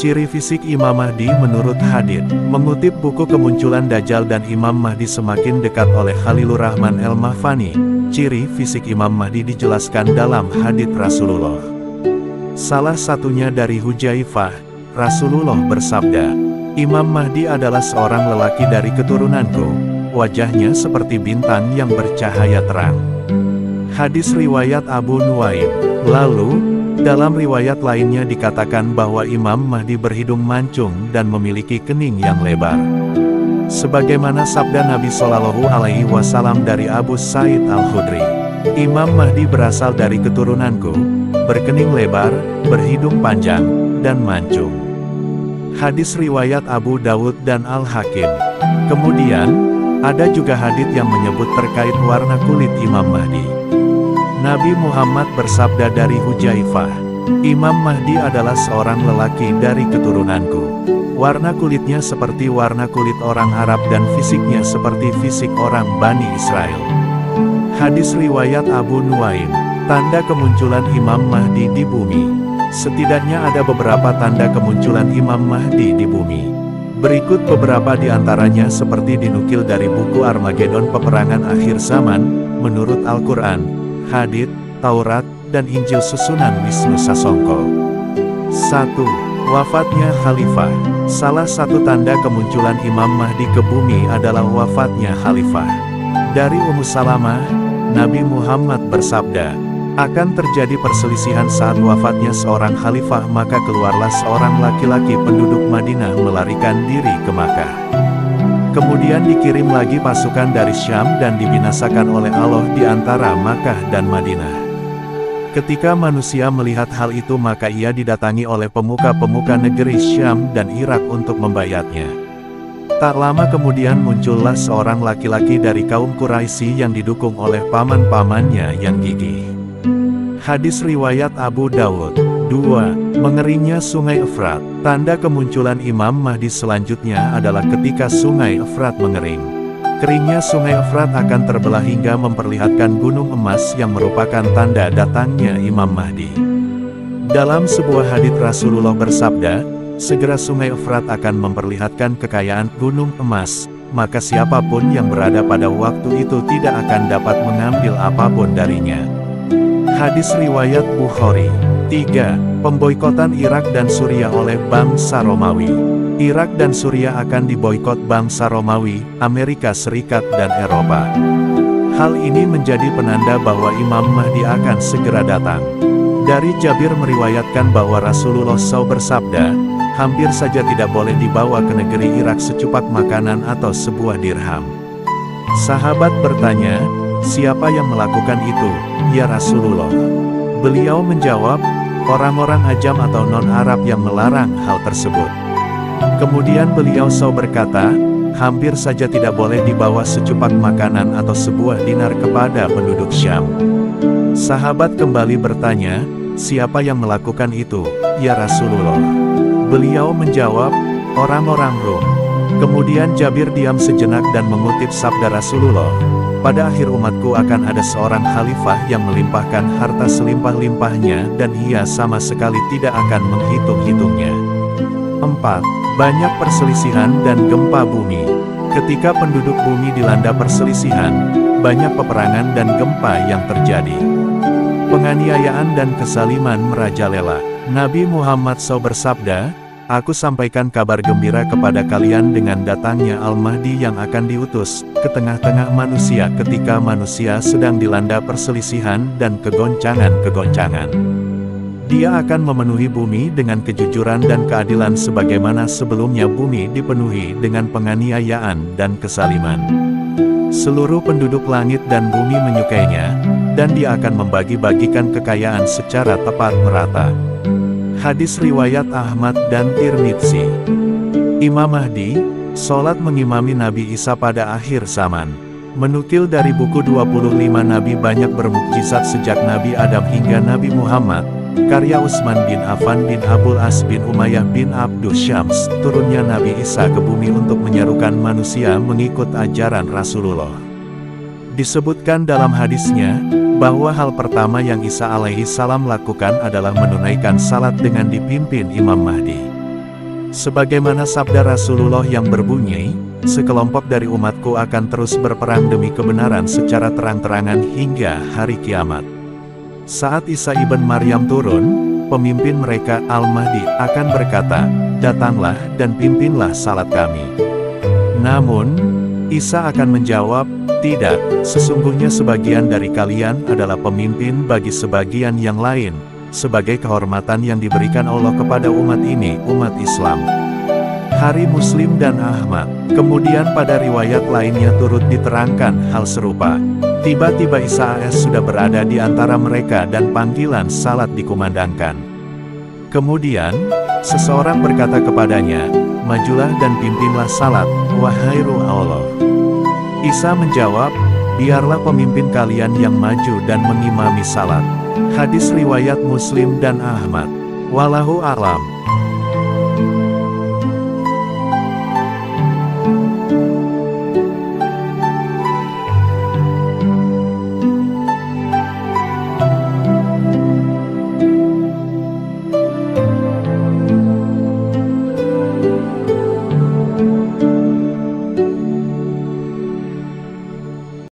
Ciri fisik Imam Mahdi menurut Hadits. Mengutip buku Kemunculan Dajjal dan Imam Mahdi Semakin Dekat oleh Khalilur Rahman El-Mahfani, ciri fisik Imam Mahdi dijelaskan dalam hadits Rasulullah. Salah satunya dari Hudzaifah, Rasulullah bersabda, Imam Mahdi adalah seorang lelaki dari keturunanku, wajahnya seperti bintang yang bercahaya terang. Hadis riwayat Abu Nuaim. Lalu, dalam riwayat lainnya dikatakan bahwa Imam Mahdi berhidung mancung dan memiliki kening yang lebar. Sebagaimana sabda Nabi Shallallahu Alaihi Wasallam dari Abu Sa'id Al-Khudri, Imam Mahdi berasal dari keturunanku, berkening lebar, berhidung panjang, dan mancung. Hadis riwayat Abu Dawud dan Al-Hakim. Kemudian, ada juga hadits yang menyebut terkait warna kulit Imam Mahdi. Nabi Muhammad bersabda dari Hudzaifah, Imam Mahdi adalah seorang lelaki dari keturunanku. Warna kulitnya seperti warna kulit orang Arab dan fisiknya seperti fisik orang Bani Israel. Hadis riwayat Abu Nuaim. Tanda kemunculan Imam Mahdi di bumi. Setidaknya ada beberapa tanda kemunculan Imam Mahdi di bumi. Berikut beberapa di antaranya seperti dinukil dari buku Armageddon Peperangan Akhir Zaman, menurut Al-Quran, Hadits, Taurat, dan Injil susunan Wisnu Sasongko. 1. Wafatnya Khalifah. Salah satu tanda kemunculan Imam Mahdi ke bumi adalah wafatnya Khalifah. Dari Ummu Salamah, Nabi Muhammad bersabda, akan terjadi perselisihan saat wafatnya seorang khalifah, maka keluarlah seorang laki-laki penduduk Madinah melarikan diri ke Makkah. Kemudian dikirim lagi pasukan dari Syam dan dibinasakan oleh Allah di antara Makkah dan Madinah. Ketika manusia melihat hal itu maka ia didatangi oleh pemuka-pemuka negeri Syam dan Irak untuk membayatnya. Tak lama kemudian muncullah seorang laki-laki dari kaum Quraisy yang didukung oleh paman-pamannya yang gigih. Hadis riwayat Abu Dawud. 2. Mengeringnya Sungai Efrat. Tanda kemunculan Imam Mahdi selanjutnya adalah ketika Sungai Efrat mengering. Keringnya Sungai Efrat akan terbelah hingga memperlihatkan gunung emas yang merupakan tanda datangnya Imam Mahdi. Dalam sebuah hadits Rasulullah bersabda, segera Sungai Efrat akan memperlihatkan kekayaan gunung emas, maka siapapun yang berada pada waktu itu tidak akan dapat mengambil apapun darinya. Hadis riwayat Bukhari. 3. Pemboikotan Irak dan Suriah oleh bangsa Romawi. Irak dan Suriah akan diboikot bangsa Romawi, Amerika Serikat dan Eropa. Hal ini menjadi penanda bahwa Imam Mahdi akan segera datang. Dari Jabir meriwayatkan bahwa Rasulullah SAW bersabda, hampir saja tidak boleh dibawa ke negeri Irak secupak makanan atau sebuah dirham. Sahabat bertanya, siapa yang melakukan itu, ya Rasulullah? Beliau menjawab, orang-orang ajam atau non-Arab yang melarang hal tersebut. Kemudian beliau berkata, hampir saja tidak boleh dibawa secupak makanan atau sebuah dinar kepada penduduk Syam. Sahabat kembali bertanya, siapa yang melakukan itu, ya Rasulullah? Beliau menjawab, orang-orang Rum. Kemudian Jabir diam sejenak dan mengutip sabda Rasulullah, pada akhir umatku akan ada seorang khalifah yang melimpahkan harta selimpah-limpahnya dan ia sama sekali tidak akan menghitung-hitungnya. 4. Banyak perselisihan dan gempa bumi. Ketika penduduk bumi dilanda perselisihan, banyak peperangan dan gempa yang terjadi. Penganiayaan dan kezaliman merajalela. Nabi Muhammad SAW bersabda, aku sampaikan kabar gembira kepada kalian dengan datangnya Al-Mahdi yang akan diutus ke tengah-tengah manusia ketika manusia sedang dilanda perselisihan dan kegoncangan-kegoncangan. Dia akan memenuhi bumi dengan kejujuran dan keadilan sebagaimana sebelumnya bumi dipenuhi dengan penganiayaan dan kezaliman. Seluruh penduduk langit dan bumi menyukainya, dan dia akan membagi-bagikan kekayaan secara tepat merata. Hadis riwayat Ahmad dan Tirmidzi. Imam Mahdi, sholat mengimami Nabi Isa pada akhir zaman. Menukil dari buku 25 Nabi banyak bermukjizat sejak Nabi Adam hingga Nabi Muhammad, karya Utsman bin Affan bin Abul As bin Umayyah bin Abdus Syams, turunnya Nabi Isa ke bumi untuk menyerukan manusia mengikut ajaran Rasulullah. Disebutkan dalam hadisnya, bahwa hal pertama yang Isa alaihi salam lakukan adalah menunaikan salat dengan dipimpin Imam Mahdi. Sebagaimana sabda Rasulullah yang berbunyi, sekelompok dari umatku akan terus berperang demi kebenaran secara terang-terangan hingga hari kiamat. Saat Isa ibn Maryam turun, pemimpin mereka Al-Mahdi akan berkata, "Datanglah dan pimpinlah salat kami." Namun, Isa akan menjawab, "Tidak, sesungguhnya sebagian dari kalian adalah pemimpin bagi sebagian yang lain, sebagai kehormatan yang diberikan Allah kepada umat ini, umat Islam." Hari Muslim dan Ahmad. Kemudian pada riwayat lainnya turut diterangkan hal serupa. Tiba-tiba Isa AS sudah berada di antara mereka dan panggilan salat dikumandangkan. Kemudian, seseorang berkata kepadanya, "Majulah dan pimpinlah salat, wahai Ruh Allah." Isa menjawab, "Biarlah pemimpin kalian yang maju dan mengimami salat." Hadis riwayat Muslim dan Ahmad. Wallahu a'lam.